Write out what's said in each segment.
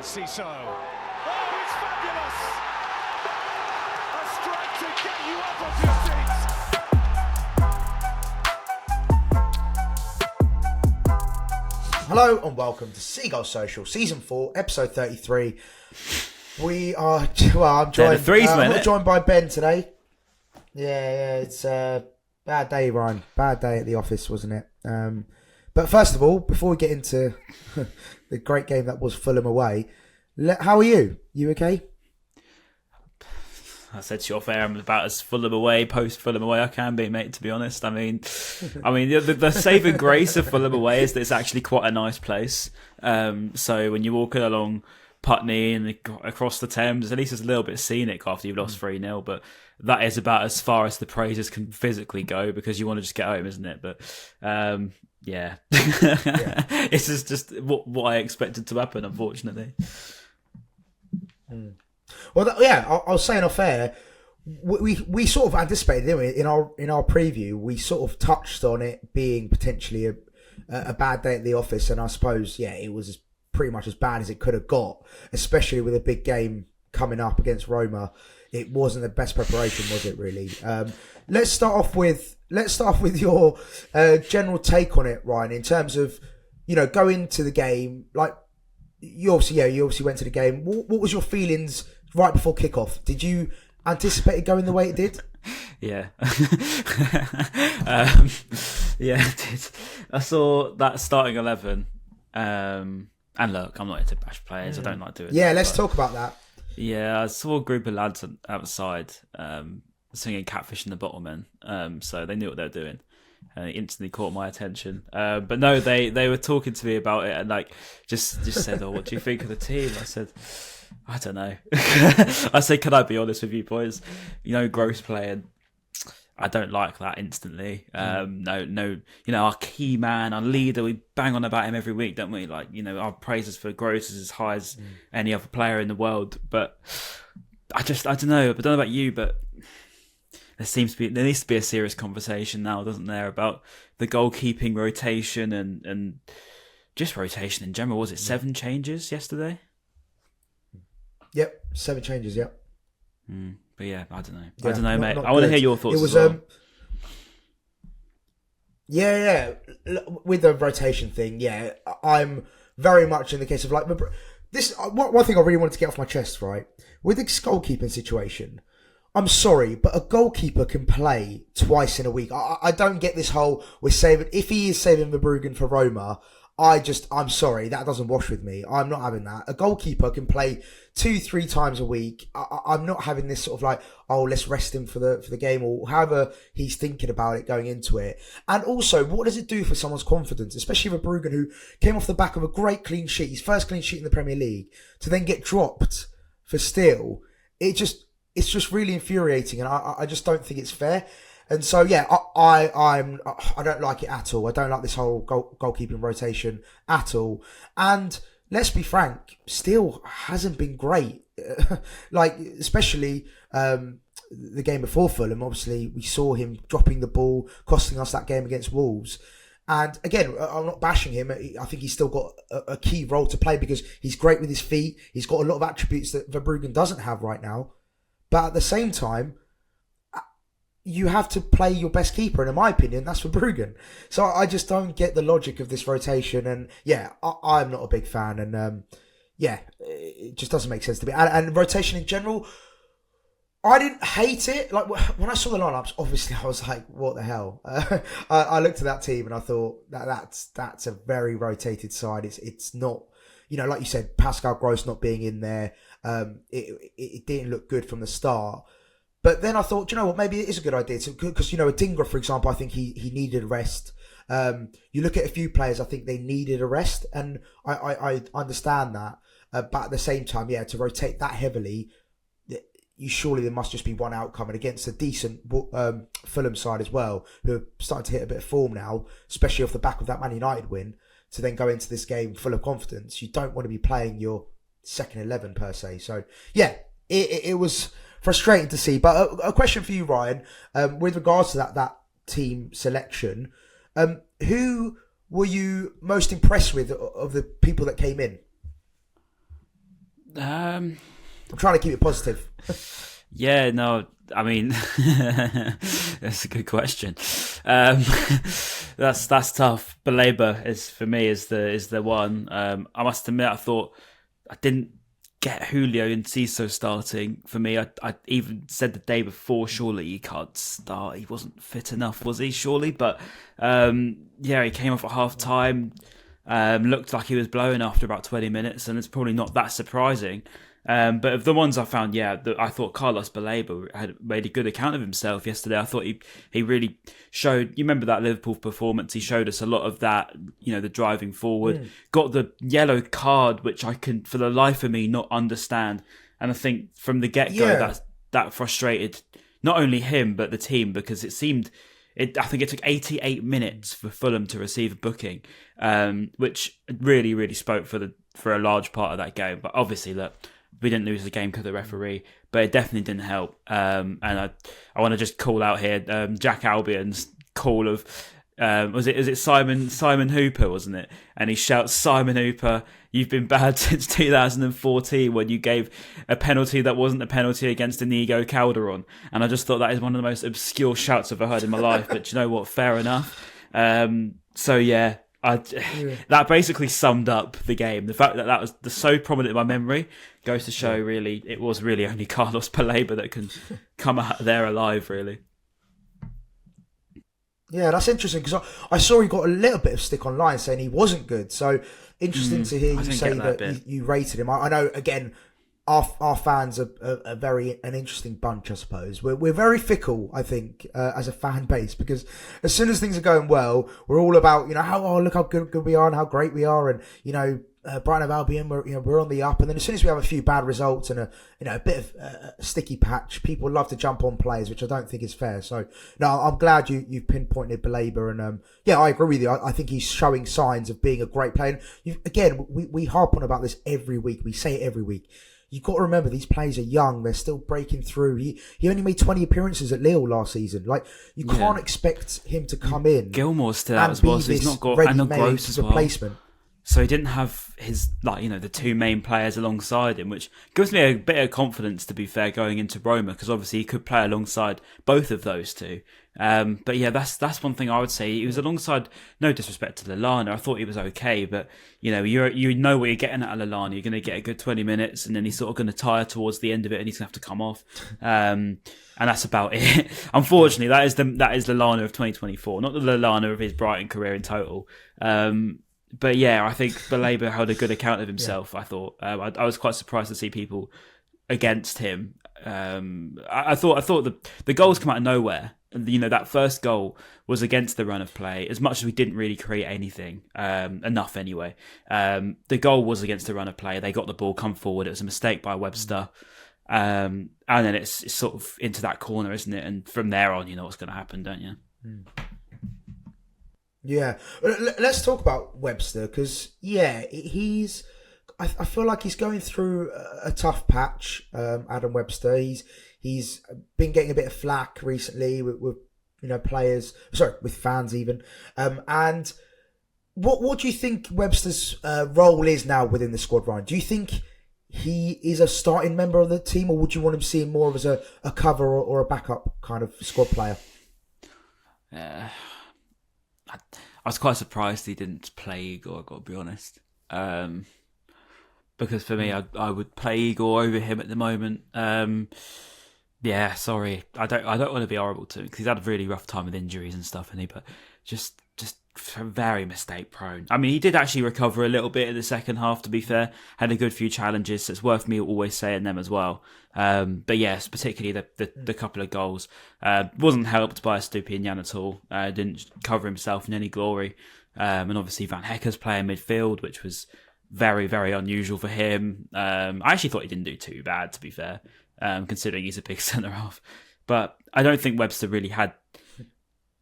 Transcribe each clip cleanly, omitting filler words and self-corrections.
Ciso. Oh, it's fabulous! A strike to get you up off your seats. Hello and welcome to Seagulls Social, Season 4, Episode 33. We are, I'm joined, I'm not joined by Ben today. Yeah, it's a bad day, Ryan. Bad day at the office, wasn't it? But first of all, before we get into the great game that was Fulham away, how are you? You okay? I said to you off air, I'm about as Fulham away, post Fulham away I can be, mate. To be honest, I mean, the saving grace of Fulham away is that it's actually quite a nice place. So when you're walking along Putney and across the Thames, at least it's a little bit scenic after you've lost 3-0. But that is about as far as the praises can physically go because you want to just get home, isn't it? But yeah, it's just what I expected to happen, unfortunately. Well, I was saying off air, we sort of anticipated, didn't we? In our preview, we sort of touched on it being potentially a bad day at the office, and I suppose it was pretty much as bad as it could have got, especially with a big game coming up against Roma. It wasn't the best preparation, was it? Really? Let's start off with your general take on it, Ryan. In terms of going to the game, like you obviously went to the game. What was your feelings right before kickoff? Did you anticipate it going the way it did? Yeah. Yeah, I did. I saw that starting 11. And look, I'm not here to bash players. I don't like doing that. Yeah, let's talk about that. Yeah, I saw a group of lads outside singing Catfish in the Bottlemen. So they knew what they were doing. And it instantly caught my attention. But no, they were talking to me about it and like just said, "Oh, what do you think of the team?" I said, "I don't know." I said, "Can I be honest with you, boys? Gross playing. I don't like that instantly. No. Our key man, our leader, we bang on about him every week, don't we? Like, our praises for Gross is as high as any other player in the world. But I don't know. I don't know about you, but there needs to be a serious conversation now, doesn't there, about the goalkeeping rotation and just rotation in general. Was it 7 changes yesterday? Yep, 7 changes. Yep. But yeah, I don't know. Yeah, I don't know, mate. not I want to good. hear your thoughts. It was as well. With the rotation thing, I'm very much in the case of like this. One thing I really wanted to get off my chest, right, with this goalkeeping situation. I'm sorry, but a goalkeeper can play twice in a week. I don't get this whole we're saving. If he is saving Verbruggen for Roma, I'm sorry, that doesn't wash with me. I'm not having that. A goalkeeper can play 2-3 times a week. I'm not having this sort of like, oh, let's rest him for the game or however he's thinking about it going into it. And also, what does it do for someone's confidence, especially Verbruggen, who came off the back of a great clean sheet, his first clean sheet in the Premier League, to then get dropped for still? It's just really infuriating, and I just don't think it's fair. And so, I don't like it at all. I don't like this whole goalkeeping rotation at all. And let's be frank, still hasn't been great. Like, especially the game before Fulham. Obviously, we saw him dropping the ball, costing us that game against Wolves. And again, I'm not bashing him. I think he's still got a key role to play because he's great with his feet. He's got a lot of attributes that Verbruggen doesn't have right now. But at the same time, you have to play your best keeper, and in my opinion, that's Verbruggen. So I just don't get the logic of this rotation, and I'm not a big fan, and it just doesn't make sense to me. And rotation in general, I didn't hate it. Like when I saw the lineups, obviously I was like, "What the hell?" I looked at that team and I thought that's a very rotated side. It's not, like you said, Pascal Gross not being in there. It didn't look good from the start. But then I thought, do you know what, maybe it is a good idea. Because, Adingra, for example, I think he needed a rest. You look at a few players, I think they needed a rest. And I understand that. But at the same time, to rotate that heavily, surely there must just be one outcome. And against a decent Fulham side as well, who are starting to hit a bit of form now, especially off the back of that Man United win, to then go into this game full of confidence, you don't want to be playing your second 11 per se. So, it was frustrating to see. But a question for you, Ryan, with regards to that team selection, who were you most impressed with of the people that came in? Um, I'm trying to keep it positive. Yeah, no, I mean, that's a good question. That's tough. Belabor is for me is the one. I must admit, I thought I didn't get Julio and Ciso starting. For me, I even said the day before, surely he can't start. He wasn't fit enough, was he? Surely, but yeah, he came off at half time. Looked like he was blowing after about 20 minutes, and it's probably not that surprising. But of the ones I found, I thought Carlos Baleba had made a good account of himself yesterday. I thought he really showed. You remember that Liverpool performance? He showed us a lot of that. The driving forward. Got the yellow card, which I can, for the life of me, not understand. And I think from the get go, that frustrated not only him but the team, because it seemed. I think it took 88 minutes for Fulham to receive a booking, which really, really spoke for a large part of that game. But obviously, look, we didn't lose the game because of the referee, but it definitely didn't help. And I want to just call out here Jack Albion's call of was it Simon Hooper, wasn't it? And he shouts, "Simon Hooper, you've been bad since 2014 when you gave a penalty that wasn't a penalty against Inigo Calderon." And I just thought that is one of the most obscure shouts I've ever heard in my life. But you know what? Fair enough. So yeah. That basically summed up the game. The fact that was so prominent in my memory goes to show, really, it was really only Carlos Baleba that can come out there alive, really. Yeah, that's interesting, because I saw he got a little bit of stick online saying he wasn't good. So interesting to hear you say that you rated him. I know, again, our fans are an interesting bunch, I suppose. We're very fickle, I think, as a fan base, because as soon as things are going well, we're all about, look how good we are and how great we are, and Brighton Hove Albion, we're on the up. And then as soon as we have a few bad results and a bit of a sticky patch, people love to jump on players, which I don't think is fair. So no, I'm glad you pinpointed Baleba, and I agree with you. I think he's showing signs of being a great player. And again, we harp on about this every week. We say it every week. You've got to remember, these players are young. They're still breaking through. He only made 20 appearances at Lille last season. Like, you can't expect him to come in. Gilmore's still out as well, so he's not got and Gross as replacement. Well. So he didn't have his, the two main players alongside him, which gives me a bit of confidence, to be fair, going into Roma, because obviously he could play alongside both of those two. But yeah, that's one thing I would say. He was alongside, no disrespect to Lallana, I thought he was okay, but you know what you're getting at Lallana. You're going to get a good 20 minutes, and then he's sort of going to tire towards the end of it, and he's going to have to come off. And that's about it. Unfortunately, that is Lallana of 2024, not the Lallana of his Brighton career in total. But yeah, I think Baleba held a good account of himself. I thought I was quite surprised to see people against him. I thought the goals come out of nowhere. That first goal was against the run of play. As much as we didn't really create anything, enough anyway. The goal was against the run of play. They got the ball, come forward. It was a mistake by Webster, and then it's sort of into that corner, isn't it? And from there on, you know what's going to happen, don't you? Yeah, let's talk about Webster, because he's. I feel like he's going through a tough patch. Adam Webster, he's been getting a bit of flack recently with players, with fans even. And what do you think Webster's role is now within the squad, Ryan? Do you think he is a starting member of the team, or would you want him seeing more of as a cover or a backup kind of squad player? I was quite surprised he didn't play Igor, I've got to be honest. Because for me, I would play Igor over him at the moment. Yeah, sorry. I don't want to be horrible to him, because he's had a really rough time with injuries and stuff, but just very mistake prone. I mean, he did actually recover a little bit in the second half, to be fair. Had a good few challenges, so it's worth me always saying them as well. But yes, particularly the couple of goals. Wasn't helped by Estupiñán at all. Didn't cover himself in any glory. And obviously Van Hecker's playing midfield, which was very, very unusual for him. I actually thought he didn't do too bad, to be fair, considering he's a big centre-half. But I don't think Webster really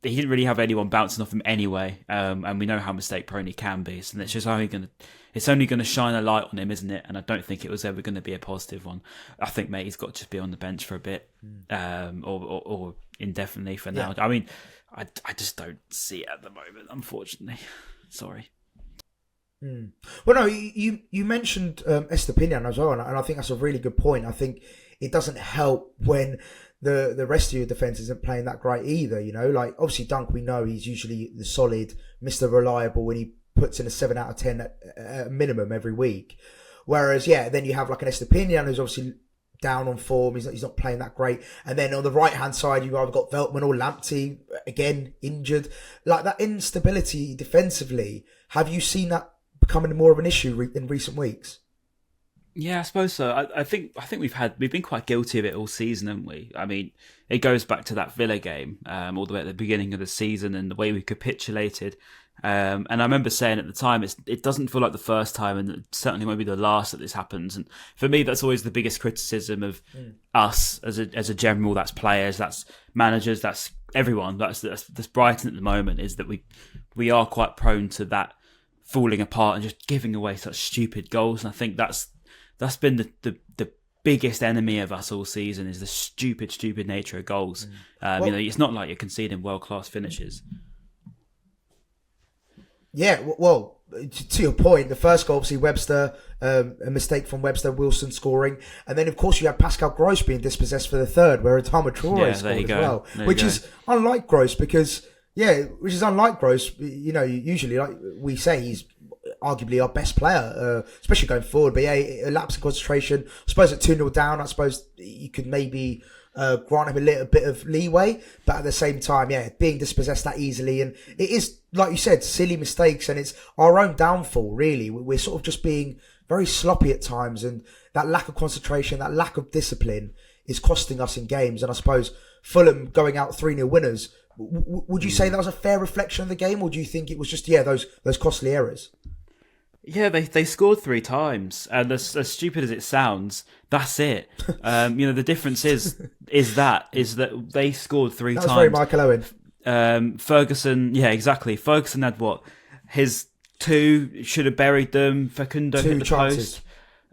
he didn't really have anyone bouncing off him anyway, and we know how mistake prone he can be. So it's only going to shine a light on him, isn't it? And I don't think it was ever going to be a positive one. I think, mate, he's got to just be on the bench for a bit, or indefinitely for now. I mean, I just don't see it at the moment, unfortunately. Sorry. Well, no, you mentioned Estepinian as well, and I think that's a really good point. I think it doesn't help when the rest of your defence isn't playing that great either. You know, like obviously Dunk, we know he's usually the solid, Mr. Reliable when he puts in a 7 out of 10 at a minimum every week. Whereas, then you have like an Estepinian who's obviously down on form. He's not playing that great. And then on the right hand side, you've either got Veltman or Lamptey, again injured. Like that instability defensively. Have you seen that becoming more of an issue in recent weeks? Yeah, I suppose so. I think we've been quite guilty of it all season, haven't we? I mean, it goes back to that Villa game, all the way at the beginning of the season and the way we capitulated. And I remember saying at the time, it doesn't feel like the first time, and it certainly won't be the last that this happens. And for me, that's always the biggest criticism of us as a general. That's players, that's managers, that's everyone. That's Brighton at the moment, is that we are quite prone to that falling apart and just giving away such stupid goals. And I think that's been the biggest enemy of us all season, is the stupid nature of goals. It's not like you're conceding world class finishes. Yeah, well, to your point, the first goal, obviously Webster, a mistake from Webster, Wilson scoring, and then of course you had Pascal Gross being dispossessed for the third, where Adama Traore scored as well, which is unlike Gross because usually like we say he's arguably our best player, especially going forward. But a lapse in concentration. I suppose at 2-0 down, I suppose you could maybe grant him a little bit of leeway, but at the same time, being dispossessed that easily, and it is, like you said, silly mistakes, and it's our own downfall, really. We're sort of just being very sloppy at times, and that lack of concentration, that lack of discipline is costing us in games. And I suppose Fulham going out 3-0 winners, would you say that was a fair reflection of the game, or do you think it was just, those costly errors? Yeah, they scored 3 times, and as stupid as it sounds, that's it. The difference is that they scored 3 times. That was very Michael Owen. Ferguson, yeah, exactly. Ferguson had his 2 should have buried them. Facundo hit the post,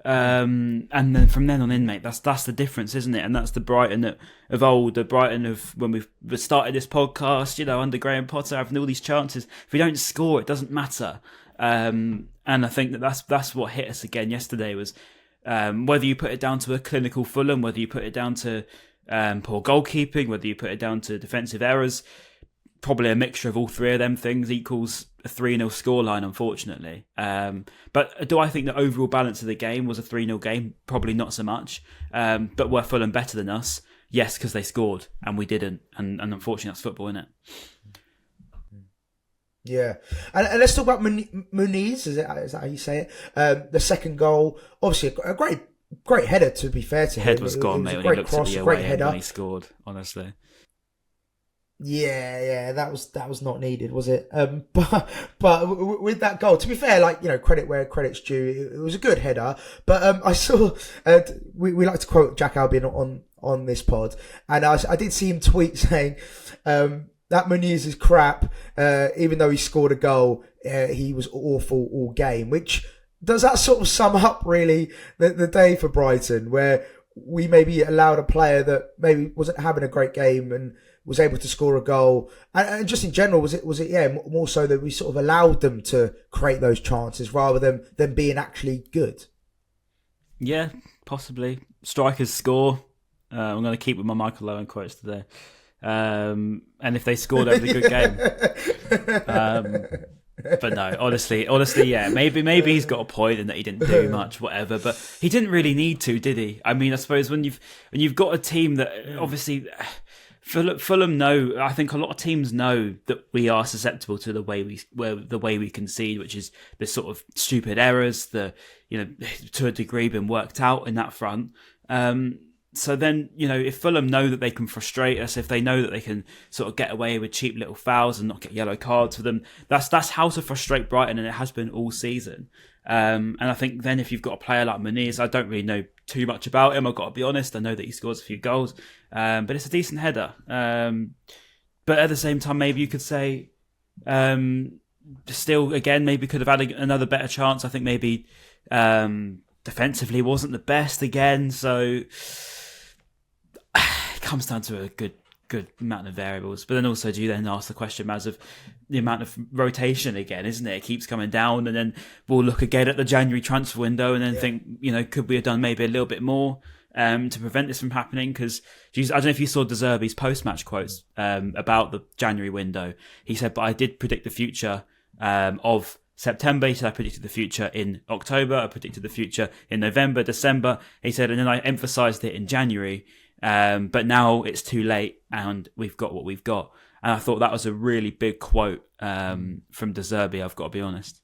and then from then on in, mate, that's the difference, isn't it? And that's the Brighton of old, the Brighton of when we started this podcast. Under Graham Potter, having all these chances. If we don't score, it doesn't matter. And I think that's what hit us again yesterday was whether you put it down to a clinical Fulham, whether you put it down to poor goalkeeping, whether you put it down to defensive errors, probably a mixture of all 3 of them things equals a 3-0 scoreline, unfortunately. But do I think the overall balance of the game was a 3-0 game? Probably not so much. But were Fulham better than us? Yes, because they scored and we didn't. And unfortunately, that's football, isn't it? Yeah, and let's talk about Muniz. Is that how you say it? The second goal, obviously a great header. To be fair to him, head was gone, mate. When he looked at the away end when he scored, honestly. Yeah, that was not needed, was it? But with that goal, to be fair, credit where credit's due. It was a good header, but I saw we like to quote Jack Albion on this pod, and I did see him tweet saying. That Muniz is crap. Even though he scored a goal, he was awful all game. Which does that sort of sum up really the day for Brighton, where we maybe allowed a player that maybe wasn't having a great game and was able to score a goal, and just in general, was it more so that we sort of allowed them to create those chances rather than them being actually good. Yeah, possibly. Strikers score. I'm going to keep with my Michael Owen quotes today. And if they scored, that would be a good game. But no, honestly, yeah, maybe he's got a point in that he didn't do much, whatever. But he didn't really need to, did he? I mean, I suppose when you've got a team that obviously Fulham know. I think a lot of teams know that we are susceptible to the way we concede, which is the sort of stupid errors, to a degree been worked out in that front. So then, if Fulham know that they can frustrate us, if they know that they can sort of get away with cheap little fouls and not get yellow cards for them, that's how to frustrate Brighton, and it has been all season. And I think then if you've got a player like Muniz, I don't really know too much about him, I've got to be honest. I know that he scores a few goals, but it's a decent header. But at the same time, maybe you could say, still, again, maybe could have had another better chance. I think maybe defensively wasn't the best again, so... comes down to a good good amount of variables. But then also, do you then ask the question, Maz, of the amount of rotation again, isn't it? It keeps coming down, and then we'll look again at the January transfer window and then think, could we have done maybe a little bit more to prevent this from happening? Because I don't know if you saw De Zerbi's post-match quotes about the January window. He said, but I did predict the future of September. He said, I predicted the future in October. I predicted the future in November, December. He said, and then I emphasised it in January. But now it's too late and we've got what we've got. And I thought that was a really big quote from De Zerbi, I've got to be honest.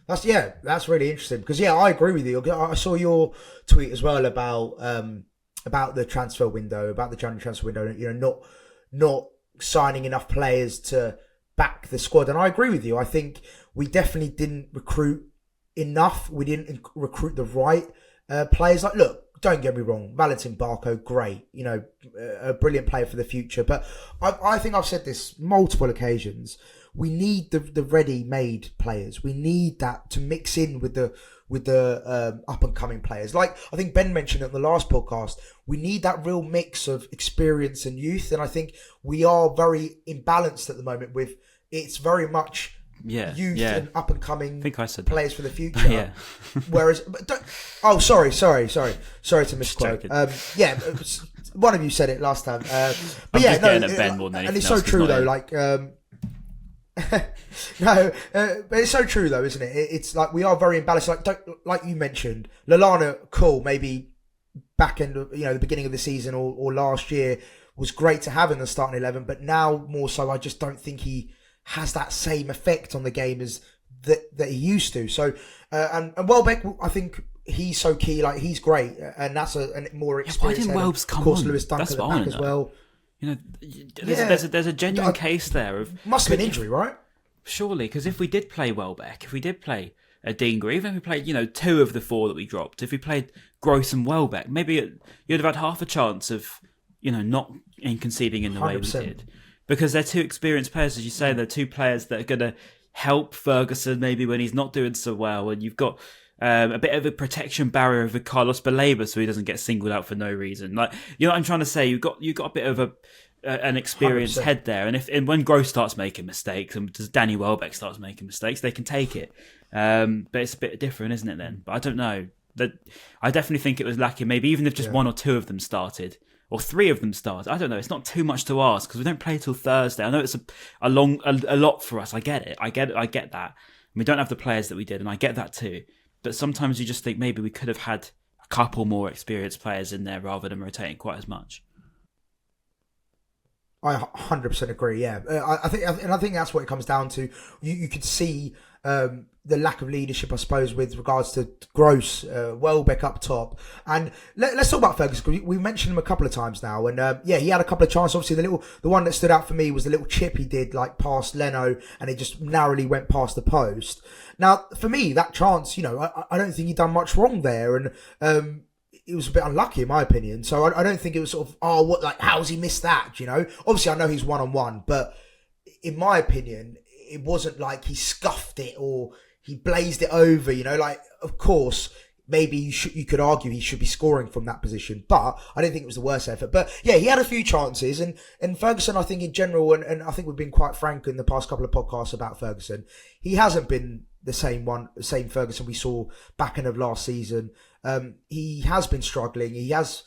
That's really interesting because I agree with you. I saw your tweet as well about the transfer window, about the January transfer window. Not signing enough players to back the squad, and I agree with you. I think we definitely didn't recruit enough. We didn't recruit the right players. Like, look, don't get me wrong, Valentin Barco, great, a brilliant player for the future. But I think I've said this multiple occasions. We need the ready-made players. We need that to mix in with the up-and-coming players. Like I think Ben mentioned it in the last podcast, we need that real mix of experience and youth. And I think we are very imbalanced at the moment with it's very much youth and up-and-coming players for the future. Whereas, sorry to misquote. One of you said it last time. But and it's so true though. Like, but it's so true though, isn't it? It's like we are very imbalanced. Like you mentioned, Lallana, cool, maybe back end of the beginning of the season or last year was great to have in the starting 11, but now more so, I just don't think he has that same effect on the game as that he used to. So and Welbeck, I think he's so key. Like he's great, and that's a more experienced. Why didn't Welbs come on? Of course, Lewis Dunk at the back as well. There's a genuine case there of must have been injury, right? Surely, because if we did play Welbeck, if we did play a Dingra, even if we played, 2 of the 4 that we dropped, if we played Gross and Welbeck, maybe you'd have had half a chance of, not conceding in the 100%. Way we did. Because they're 2 experienced players, as you say, they're 2 players that are going to help Ferguson maybe when he's not doing so well, and you've got a bit of a protection barrier with Carlos Baleba so he doesn't get singled out for no reason. Like, you know what I'm trying to say? You've got a bit of an experienced 100%. Head there, and when Gross starts making mistakes and Danny Welbeck starts making mistakes, they can take it. But it's a bit different, isn't it? Then, but I don't know. I definitely think it was lacking. Maybe even if just 1 or 2 of them started, or 3 of them started. I don't know. It's not too much to ask because we don't play till Thursday. I know it's a lot for us. I get it. I get that. And we don't have the players that we did, and I get that too. But sometimes you just think maybe we could have had a couple more experienced players in there rather than rotating quite as much. I 100% agree. Yeah, I think that's what it comes down to. You could see the lack of leadership, I suppose, with regards to Gross, Welbeck up top, and let's talk about Ferguson. We mentioned him a couple of times now, and he had a couple of chances. Obviously, the one that stood out for me was the little chip he did, like past Leno, and it just narrowly went past the post. Now, for me, that chance, I don't think he done much wrong there, and it was a bit unlucky in my opinion. So I don't think it was sort of, how's he missed that? Obviously I know he's 1-on-1, but in my opinion, it wasn't like he scuffed it or he blazed it over. Of course, maybe you could argue he should be scoring from that position, but I don't think it was the worst effort. But yeah, he had a few chances, and Ferguson, I think in general, and I think we've been quite frank in the past couple of podcasts about Ferguson, he hasn't been the same Ferguson we saw back end of last season. He has been struggling. He has,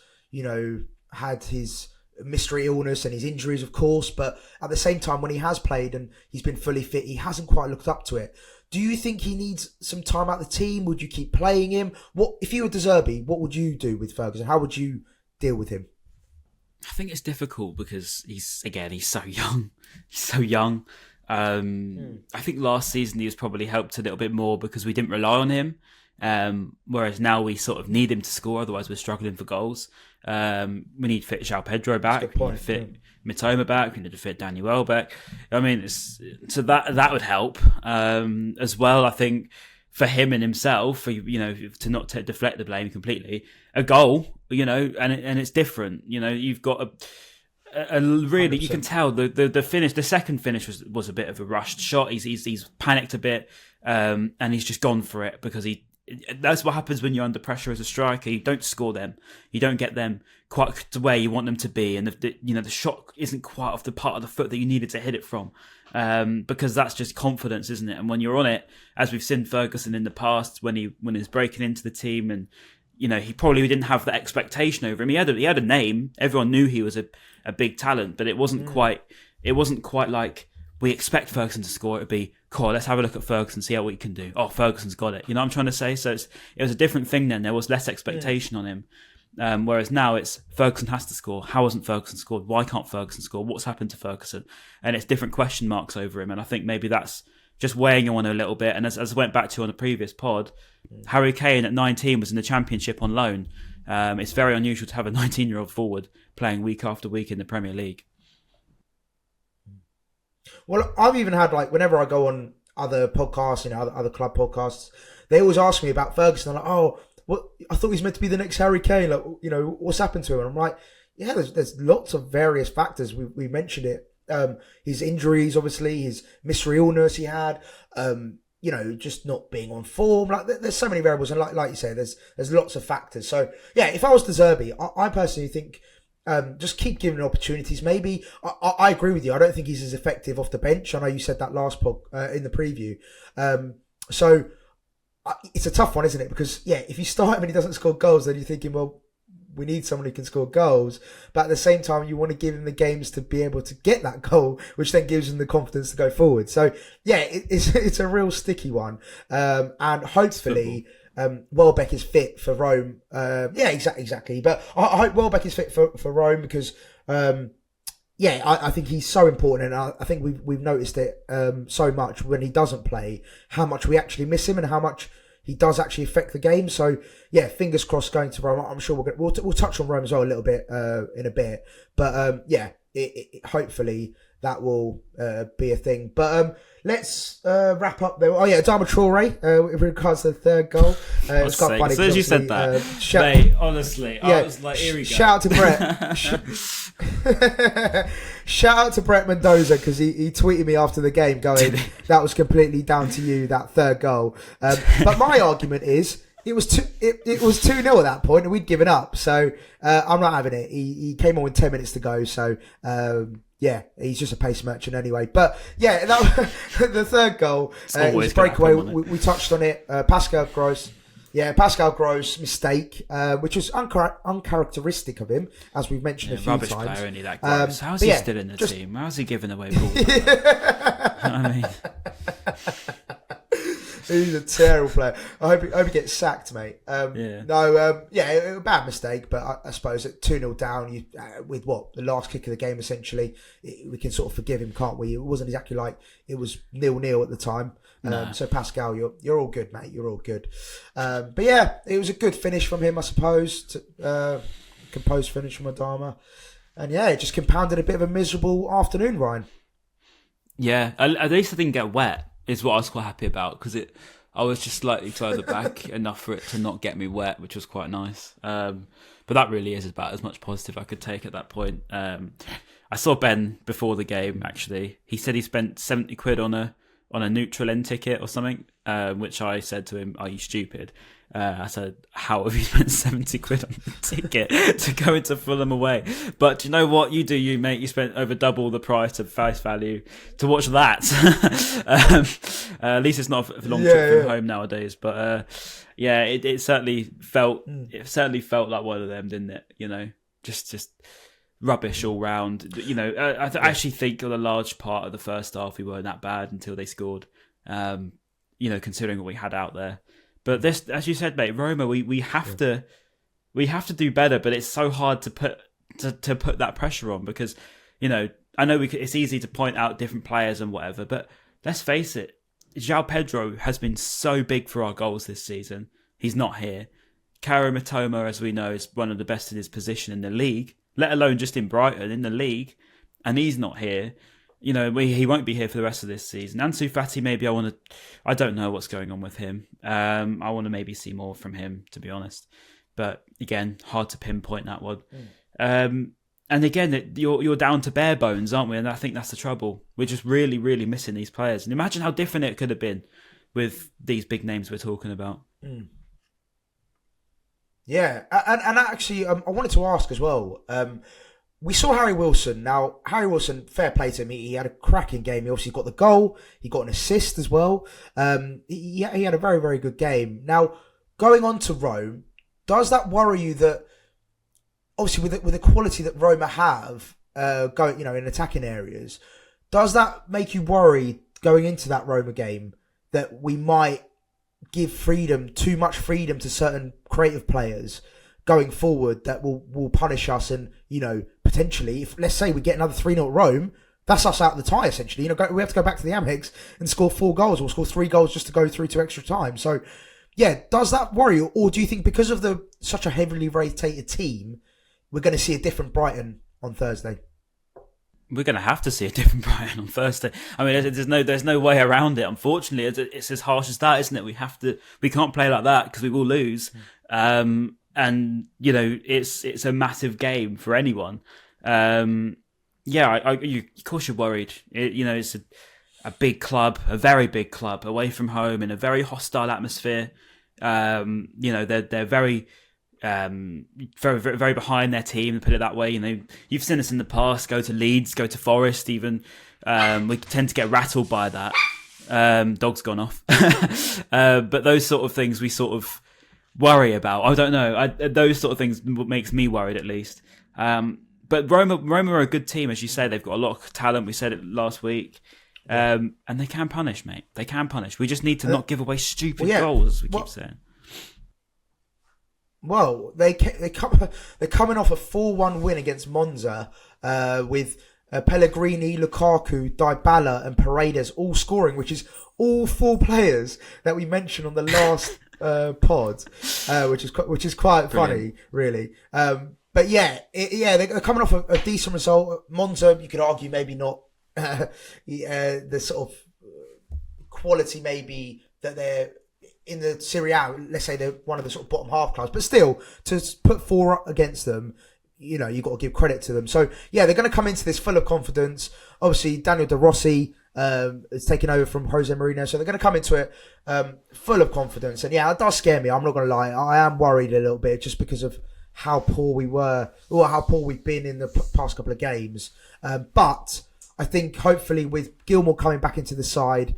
had his mystery illness and his injuries, of course, but at the same time, when he has played and he's been fully fit, he hasn't quite looked up to it. Do you think he needs some time out of the team? Would you keep playing him? What if you were De Zerbi, what would you do with Ferguson? How would you deal with him? I think it's difficult because he's so young. He's so young. I think last season he was probably helped a little bit more because we didn't rely on him. Whereas now we sort of need him to score, otherwise we're struggling for goals. We need to fit João Pedro back, we need to fit Mitoma back, we need to fit Danny Welbeck. I mean, so that would help as well. I think for him and himself, to not deflect the blame completely, a goal, and it's different. You've got a really 100%. You can tell the finish, the second finish was a bit of a rushed shot. He's panicked a bit, and he's just gone for it because he that's what happens when you're under pressure as a striker. You don't score them. You don't get them quite to where you want them to be, and the shot isn't quite off the part of the foot that you needed to hit it from, because that's just confidence, isn't it? And when you're on it, as we've seen Ferguson in the past, when he was breaking into the team, and he probably didn't have the expectation over him. He had a name. Everyone knew he was a big talent, but it wasn't quite like, we expect Ferguson to score. It'd be, cool, let's have a look at Ferguson, see how we can do. Oh, Ferguson's got it. You know what I'm trying to say? So it was a different thing then. There was less expectation on him. Whereas now it's Ferguson has to score. How hasn't Ferguson scored? Why can't Ferguson score? What's happened to Ferguson? And it's different question marks over him. And I think maybe that's just weighing on a little bit. And as I went back to on the previous pod, Harry Kane at 19 was in the Championship on loan. It's very unusual to have a 19-year-old forward playing week after week in the Premier League. Well, I've even had, like, whenever I go on other podcasts, other club podcasts, they always ask me about Ferguson. They're like, oh, what? I thought he was meant to be the next Harry Kane. Like, what's happened to him? And I'm like, yeah, there's lots of various factors. We mentioned it. His injuries, obviously, his mystery illness he had, just not being on form. Like, there's so many variables. And like you say, there's lots of factors. So, yeah, if I was De Zerbi, I personally think, just keep giving opportunities. Maybe I agree with you. I don't think he's as effective off the bench. I know you said that last pod in the preview. So it's a tough one, isn't it? Because if you start him and he doesn't score goals, then you're thinking, well, we need someone who can score goals. But at the same time, you want to give him the games to be able to get that goal, which then gives him the confidence to go forward. So it's a real sticky one. And hopefully, Welbeck is fit for Rome. Exactly. But I hope Welbeck is fit for Rome because, I think he's so important, and I think we've noticed it so much when he doesn't play, how much we actually miss him and how much he does actually affect the game. So fingers crossed going to Rome. I'm sure we'll touch on Rome as well a little bit in a bit. But hopefully that will be a thing. But let's wrap up there. Oh yeah, Adama Traore with regards to the third goal. It's quite funny. As soon as you said that, mate, honestly, I was like, here we go. Shout out to Brett. Shout out to Brett Mendoza because he tweeted me after the game going, that was completely down to you, that third goal. But my argument is, it was 2-0 at that point and we'd given up. So I'm not having it. He came on with 10 minutes to go. So he's just a pace merchant anyway. But the third goal, it was a breakaway. We touched on it. Pascal Gross mistake, which was uncharacteristic of him, as we've mentioned a few rubbish times. Player, isn't he, that Gross? How's he still in the team? How's he giving away balls? I mean, he's a terrible player. I hope he gets sacked, mate. A bad mistake, but I suppose at 2-0 down, with the last kick of the game, essentially, we can sort of forgive him, can't we? It wasn't exactly like it was 0-0 at the time. No. So Pascal, you're all good, mate. You're all good. But it was a good finish from him, I suppose. Composed finish from Adama, and it just compounded a bit of a miserable afternoon, Ryan. Yeah, at least I didn't get wet. Is what I was quite happy about because I was just slightly further back enough for it to not get me wet, which was quite nice. But that really is about as much positive I could take at that point. I saw Ben before the game. Actually, he said he spent 70 quid on a neutral end ticket or something, which I said to him, "Are you stupid?" I said, "How have you spent 70 quid on the ticket to go into Fulham away?" But you know what? You do you, mate. You spent over double the price of face value to watch that. At least it's not a long trip from home nowadays. But it certainly felt like one of them, didn't it? Just rubbish all round. I actually think on a large part of the first half we weren't that bad until they scored. Considering what we had out there. But this, as you said, mate, Roma, we have to do better. But it's so hard to put that pressure on because, I know it's easy to point out different players and whatever. But let's face it, João Pedro has been so big for our goals this season. He's not here. Kaoru Mitoma, as we know, is one of the best in his position in the league, let alone just in Brighton, in the league, and he's not here. He won't be here for the rest of this season. Ansu Fati, maybe I don't know what's going on with him. I want to maybe see more from him, to be honest. But again, hard to pinpoint that one. And again, you're down to bare bones, aren't we? And I think that's the trouble. We're just really, really missing these players. And imagine how different it could have been with these big names we're talking about. Yeah, and actually, I wanted to ask as well. We saw Harry Wilson. Now, Harry Wilson, fair play to him. He had a cracking game. He obviously got the goal. He got an assist as well. He had a very, very good game. Now, going on to Rome, does that worry you that, obviously, with the quality that Roma have, going, in attacking areas, does that make you worry going into that Roma game that we might give too much freedom to certain creative players going forward that will punish us, and potentially, if let's say we get another 3-0 at Rome, that's us out of the tie essentially. We have to go back to the Amex and score 4 goals or score 3 goals just to go through to extra time. So yeah, does that worry you, or do you think because of such a heavily rotated team, we're going to see a different Brighton on Thursday? We're going to have to see a different Brighton on Thursday. I mean, there's no way around it. Unfortunately, it's as harsh as that, isn't it? We can't play like that because we will lose. And it's a massive game for anyone. Of course you're worried. It's a big club, a very big club, away from home in a very hostile atmosphere. They're very. Very, very, very behind their team, to put it that way. You've seen us in the past go to Leeds, go to Forest even. We tend to get rattled by that. Dog's gone off. But those sort of things we sort of worry about. I don't know. Those sort of things makes me worried, at least. But Roma are a good team, as you say. They've got a lot of talent. We said it last week. And they can punish, mate. They can punish. We just need to not give away stupid goals, as we keep saying. Well, they're coming off a 4-1 win against Monza with Pellegrini, Lukaku, Dybala and Paredes all scoring, which is all 4 players that we mentioned on the last pod, which is quite funny, really. But they're coming off a decent result. Monza, you could argue maybe not the sort of quality maybe that they're in the Serie A. Let's say they're one of the sort of bottom half clubs, but still to put 4 against them, you've got to give credit to them. So yeah, they're going to come into this full of confidence. Obviously, Daniel De Rossi is taking over from Jose Mourinho, so they're going to come into it full of confidence. And yeah, it does scare me. I'm not going to lie. I am worried a little bit just because of how poor we were, or how poor we've been in the past couple of games. But I think hopefully with Gilmour coming back into the side,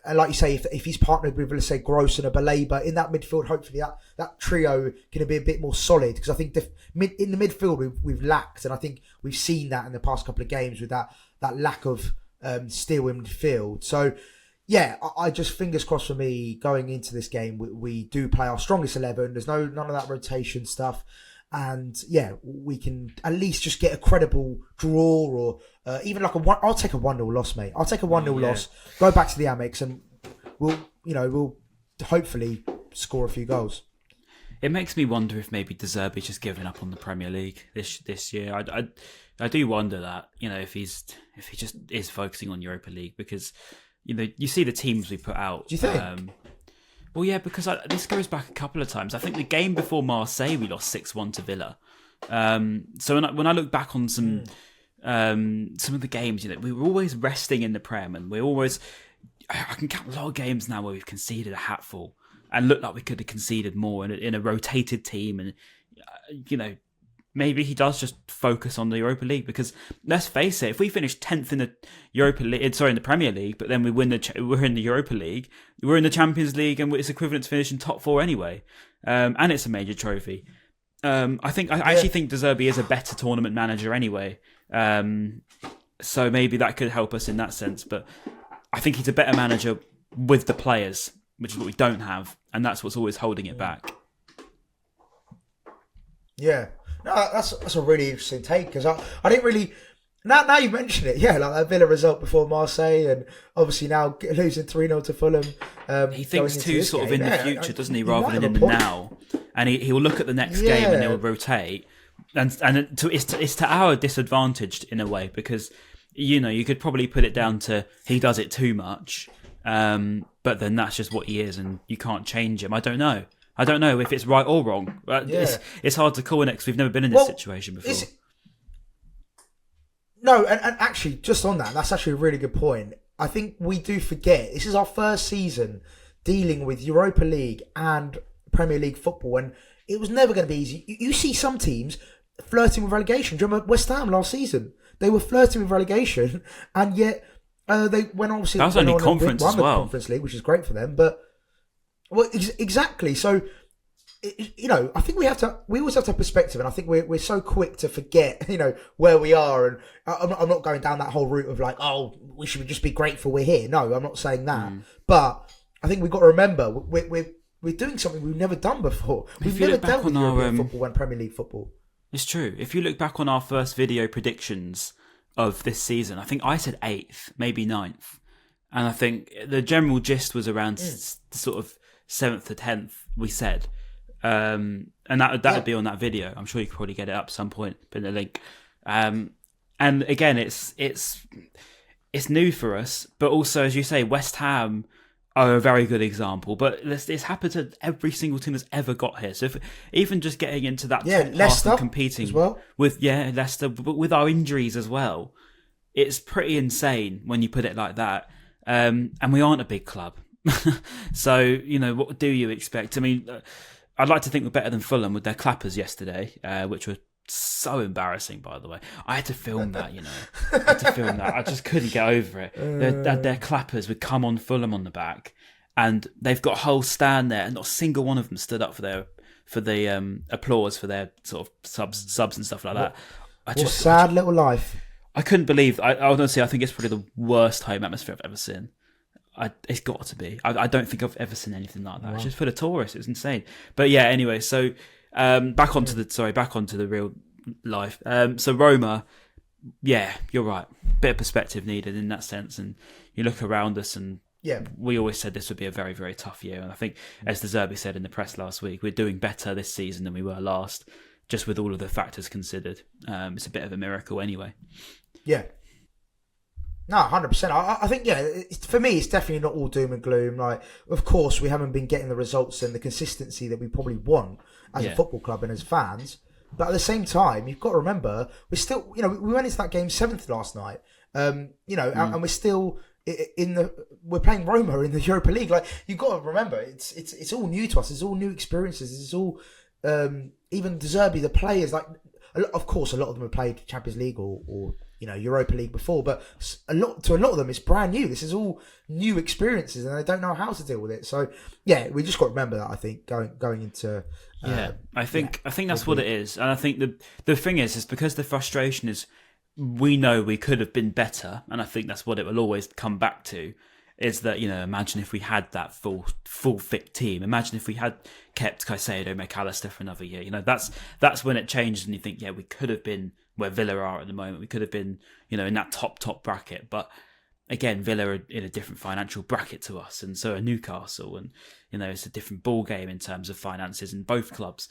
and like you say, if he's partnered with, let's say, Gross and a Baleba in that midfield, hopefully that trio can be a bit more solid. Because I think in the midfield we've lacked, and I think we've seen that in the past couple of games with that lack of steel in midfield. So yeah, I just, fingers crossed for me, going into this game, we do play our strongest 11. There's none of that rotation stuff. And yeah, we can at least just get a credible draw, or even like I'll take a 1-0 loss, mate. I'll take a 1-0 loss, go back to the Amex, and we'll hopefully score a few goals. It makes me wonder if maybe De Zerbi's just given up on the Premier League this year. I do wonder that, if he just is focusing on Europa League, because you see the teams we put out. Do you think? Well, yeah, because this goes back a couple of times. I think the game before Marseille, we lost 6-1 to Villa. So when I look back on some of the games, we were always resting in the Prem, and I can count a lot of games now where we've conceded a hatful and looked like we could have conceded more in a rotated team. And maybe he does just focus on the Europa League, because let's face it, if we finish 10th in the in the Premier League, but then we're in the Europa League, we're in the Champions League, and it's equivalent to finishing top 4 anyway. And it's a major trophy. I actually think De Zerbi is a better tournament manager anyway. So maybe that could help us in that sense. But I think he's a better manager with the players, which is what we don't have, and that's what's always holding it back. Yeah. No, that's a really interesting take, because I didn't really. Now you mention it, yeah, like that Villa result before Marseille, and obviously now losing 3-0 to Fulham. He thinks too sort of in the future, doesn't he, rather than in the now? And he will look at the next game and he'll rotate, and it's to our disadvantage in a way, because you could probably put it down to he does it too much, but then that's just what he is, and you can't change him. I don't know if it's right or wrong. It's hard to call it because we've never been in this situation before. No, and actually, just on that's actually a really good point. I think we do forget, this is our first season dealing with Europa League and Premier League football, and it was never going to be easy. You see some teams flirting with relegation. Do you remember West Ham last season? They were flirting with relegation, and yet they went obviously. That was only conference won as well. The Conference League, which is great for them. But exactly. So I think we always have to have perspective, and I think we're so quick to forget, where we are. And I'm not going down that whole route of like, oh, we should just be grateful we're here. No, I'm not saying that. But I think we've got to remember we're doing something we've never done before. We've never dealt with European football and Premier League football. It's true. If you look back on our first video predictions of this season, I think I said 8th, maybe 9th. And I think the general gist was around sort of 7th to 10th, we said. And that would be on that video. I'm sure you could probably get it up at some point, put in the link. And again, it's new for us, but also, as you say, West Ham are a very good example. But it's happened to every single team that's ever got here. So even just getting into that top Leicester half and competing as well. with Leicester, but with our injuries as well, it's pretty insane when you put it like that. And we aren't a big club, so what do you expect? I mean, I'd like to think we're better than Fulham with their clappers yesterday, which were so embarrassing, by the way. I had to film that, I just couldn't get over it. Their clappers would come on Fulham on the back, and they've got a whole stand there, and not a single one of them stood up for the applause for their sort of subs and stuff like that. Sad little life. I couldn't believe. I honestly, I think it's probably the worst home atmosphere I've ever seen. It's got to be. I don't think I've ever seen anything like that. Wow. It's just full of tourists. It's insane. But yeah, anyway, so back onto the real life. So Roma, yeah, you're right. Bit of perspective needed in that sense. And you look around us, and we always said this would be a very, very tough year. And I think, as De Zerbi said in the press last week, we're doing better this season than we were last, just with all of the factors considered. It's a bit of a miracle anyway. Yeah. No, 100%. I think, for me, it's definitely not all doom and gloom. Like, of course, we haven't been getting the results and the consistency that we probably want as a football club and as fans. But at the same time, you've got to remember, we're still, we went into that game 7th last night, and we're still we're playing Roma in the Europa League. Like, you've got to remember, it's all new to us. It's all new experiences. It's all, even De Zerbi, the players, like, of course, a lot of them have played Champions League or Europa League before, but a lot of them, it's brand new. This is all new experiences, and they don't know how to deal with it. So, yeah, we just got to remember that. I think going into I think that's what it is, and I think the thing is because the frustration is we know we could have been better, and I think that's what it will always come back to. Is that imagine if we had that full fit team. Imagine if we had kept Caicedo, McAllister for another year. That's when it changes, and you think, we could have been where Villa are at the moment. We could have been, in that top bracket. But again, Villa are in a different financial bracket to us, and so are Newcastle, and it's a different ball game in terms of finances in both clubs.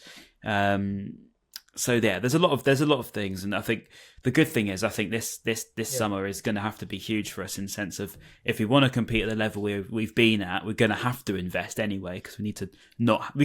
So yeah, there's a lot of things, and I think the good thing is I think this summer is going to have to be huge for us in the sense of if we want to compete at the level we've been at, we're going to have to invest anyway because we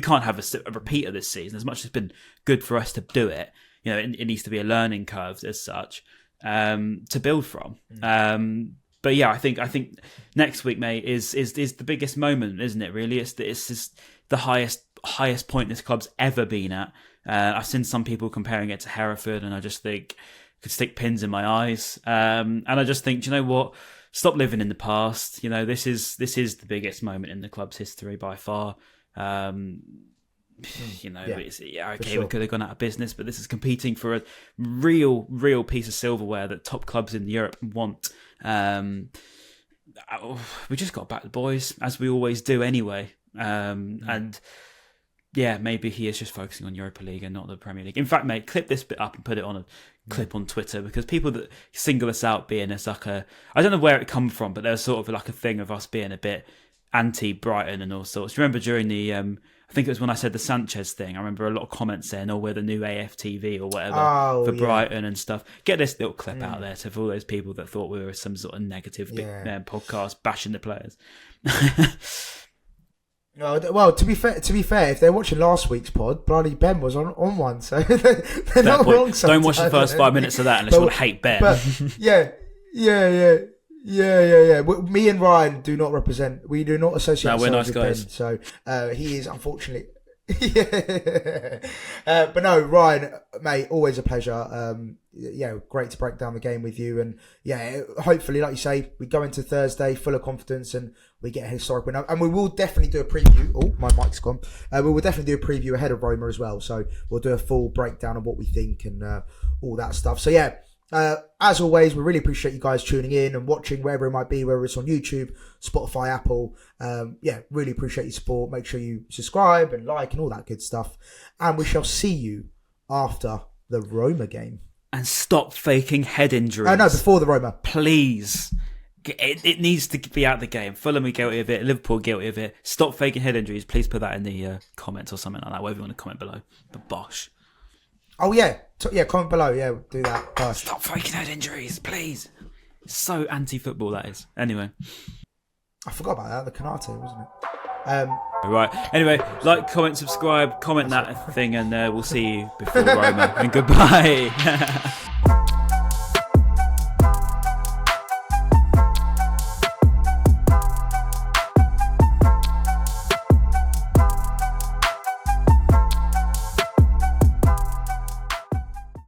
can't have a repeat of this season. As much as it's been good for us to do it, it needs to be a learning curve as such to build from. But yeah, I think next week, mate, is the biggest moment, isn't it? Really, it's just the highest point this club's ever been at. I've seen some people comparing it to Hereford, and I just think could stick pins in my eyes. And I just think, do you know what? Stop living in the past. This is the biggest moment in the club's history by far. We could have gone out of business, but this is competing for a real piece of silverware that top clubs in Europe want. We just got to back the boys, as we always do anyway. And yeah, maybe he is just focusing on Europa League and not the Premier League. In fact, mate, clip this bit up and put it on a clip on Twitter, because people that single us out being a sucker, I don't know where it come from, but there's sort of like a thing of us being a bit anti-Brighton and all sorts. Do you remember during the, I think it was when I said the Sanchez thing, I remember a lot of comments saying, we're the new AFTV or whatever for Brighton and stuff. Get this little clip out there to all those people that thought we were some sort of negative podcast bashing the players. Well, to be fair, if they're watching last week's pod, bloody Ben was on one, so they're not wrong. Don't watch the first 5 minutes of that unless you want to hate Ben. But yeah. Me and Ryan do not represent. We do not associate ourselves with Ben. So he is unfortunately. Yeah. But no, Ryan, mate, always a pleasure. Yeah, great to break down the game with you. And yeah, hopefully, like you say, we go into Thursday full of confidence and we get a historic win. And we will definitely do a preview. Oh, my mic's gone. We will definitely do a preview ahead of Roma as well. So we'll do a full breakdown of what we think and all that stuff. So yeah, as always, we really appreciate you guys tuning in and watching wherever it might be, whether it's on YouTube, Spotify, Apple. Yeah, really appreciate your support. Make sure you subscribe and like and all that good stuff. And we shall see you after the Roma game. And stop faking head injuries. No, before the Roma. Please. It needs to be out of the game. Fulham are guilty of it. Liverpool guilty of it. Stop faking head injuries. Please put that in the comments or something like that. Whatever you want to comment below. But bosh. Oh, yeah. Comment below. Yeah, we'll do that. Bosh. Stop faking head injuries, please. So anti-football, that is. Anyway. I forgot about that. The Canate, wasn't it? Right. Anyway, like, comment, subscribe, comment that thing, and we'll see you before Roma. And goodbye.